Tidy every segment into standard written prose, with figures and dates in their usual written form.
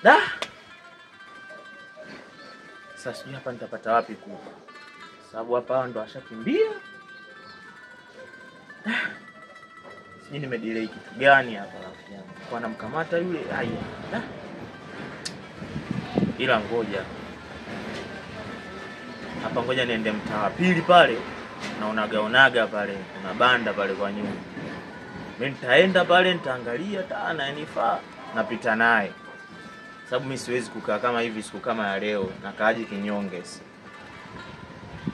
Dah. Sasa sijui hapa nitapata wapi kuku. Sababu hapa ndo ashakimbia. Sijui nimedelay kitu gani hapa rafiki yangu. Kwa namkamata yule haya. Dah. Ila ngoja. Hapa ngoja niende mtaa wa pili pale. Naonaga pale. Kuna banda pale kwa nyuma. Mimi nitaenda pale nitaangalia tana yanifaa napita naye. Sababu mimi siwezi kukaa kama hivi siku kama ya leo na kaaje kinyonge.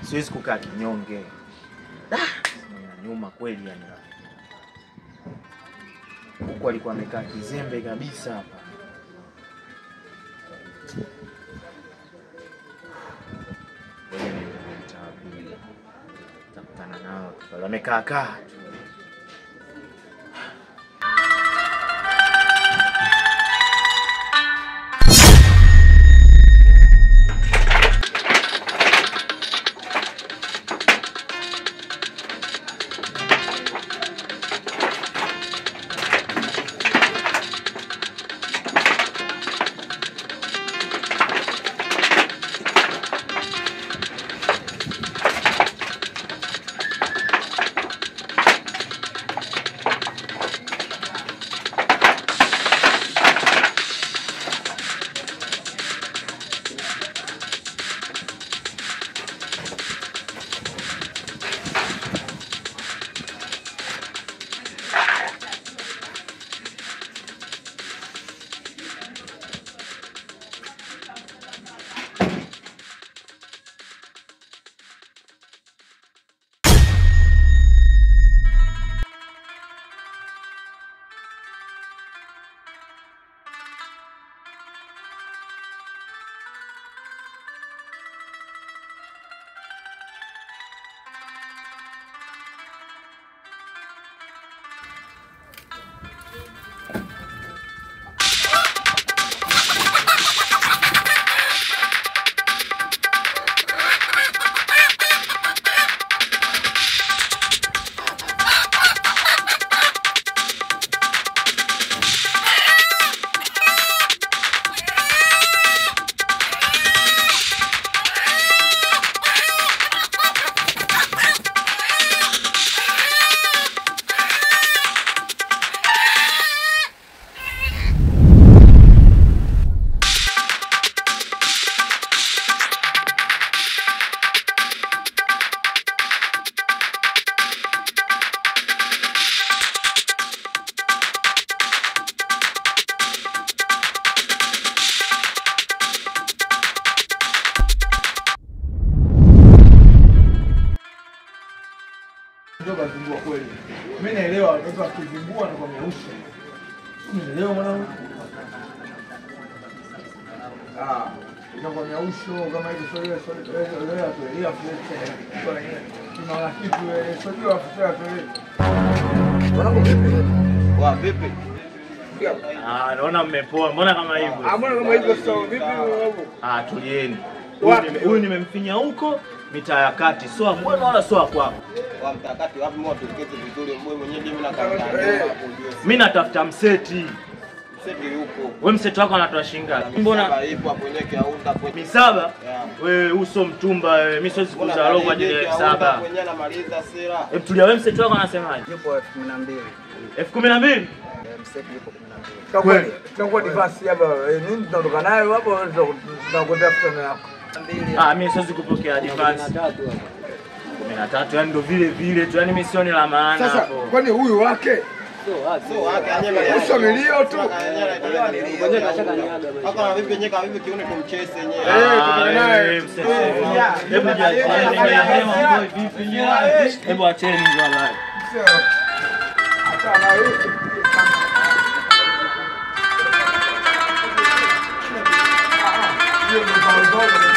Siwezi kukaa kinyonge. Nyuma kweli yani. Huko alikuwa amekaa kizembe kabisa hapa. Wewe ni mtaabili. Takutana nao pale amekaa kaa. Mimi naelewa watoto wakizimbua na kwa meusi. Umeelewa mwanangu? Kwa meusi kama hivi sio tuelewa kuna kitu sio afisa tuelewa. Mwanangu vipi? Wa vipi? Naona mmepoa. Mbona kama hivyo? Mbona kama hivyo sio vipi mwanangu? Tulieni. Huyu nimemfinya huko mitaa ya kati. Sio mbona wala sio kwako. Wa mtakati wapi moto ukete vizuri mwe mwenyewe mimi na kamera. Mimi natafuta mseti. Mseti yuko. Wewe mseti wako anatoa shilingi ngapi? Mbona ipo hapo yenyewe kiaunda hapo. 700? Wewe uso mtumba wewe. Mimi siwezi kuuza roho kwa ajili ya 700. Mwenyewe anamaliza sera. Tulia wewe mseti wako anasemaje? Yupo 12,000. 12,000? Mseti yupo 12,000. Kweli. Tunakuwa device hapa nini tunatoka nayo hapo tunakwenda kufanya yako. Mimi siwezi kupokea advance. 13 yani ndo vile vile tu, yani mimi sioni la maana hapo. Sasa kwani huyu wake? Sio wake anyema. Uso milio tu. Ngoja kashaka nyaga bwana. Hapa na vipi nyeka vipi kione tumcheze yenyewe. Tuko naye. Hebu hebu acheni bwana. Hata na huyu. Hiyo ni baadhi.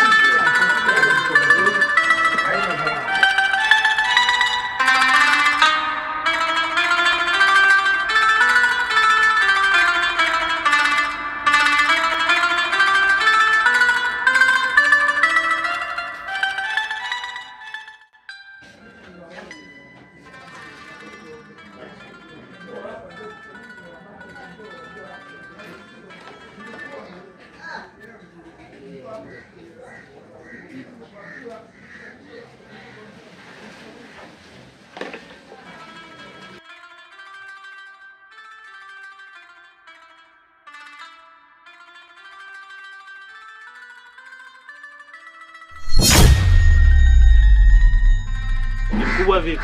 Kubwa vipi?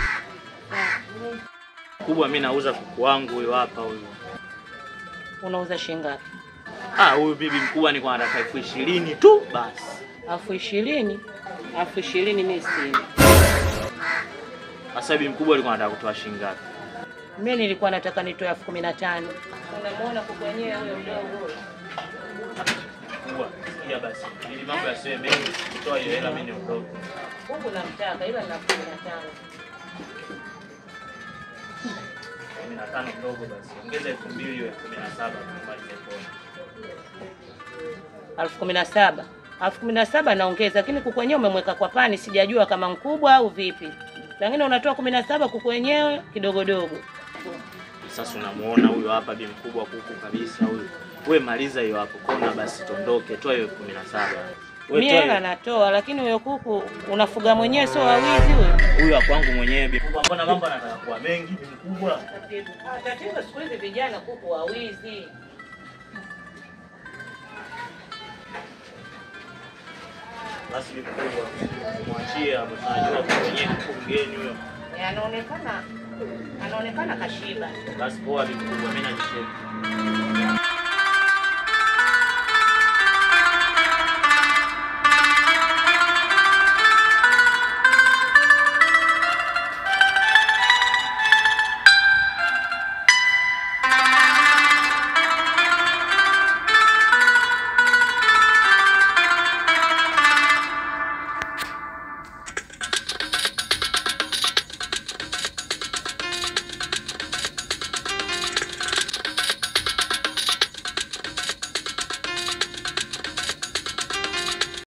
Kubwa mimi nauza kuku wangu huyo hapa huyo. Unauza shilingi ngapi? Huyu bibi mkubwa ni kwa nataka 20,000 tu basi. 20,000? 20,000 mimi sina. Sasa bibi mkubwa alikuwa anataka kutoa shilingi ngapi? Mimi nilikuwa nataka nitoe 15,000. Unamuona kuku wenyewe huyo mdogo huyo. Kubwa, sikia basi. Ili mambo yasiwe mengi, kutoa hiyo hela mimi niondoke. Kuku namtaka ila na 15,000. 15 ndogo basi. Ongeza 2,000 iwe 17 tumalize pona. 17,000. 17,000 naongeza, lakini kuku wenyewe umemweka kwa pani, sijajua kama mkubwa au vipi. Lakini unatoa 17 kuku wenyewe kidogodogo. Sasa unamuona huyo hapa bibi mkubwa kuku kabisa huyo. Wewe maliza hiyo hapo. Kona basi tondoke, toa hiyo 17. Mimi hela natoa, lakini huyo kuku unafuga mwenyewe sio wawizi huyo. Huyo kwangu mwenyewe bibi mkubwa. Mbona mambo yanataka kuwa mengi bibi mkubwa? Tatizo siku hizi vijana kuku wawizi. Basi bibi mkubwa, mwachie hapo, tunajua kwa mwenyewe kuku mgeni huyo. Anaonekana kashiba. Basi poa bibi mkubwa, mimi najishika.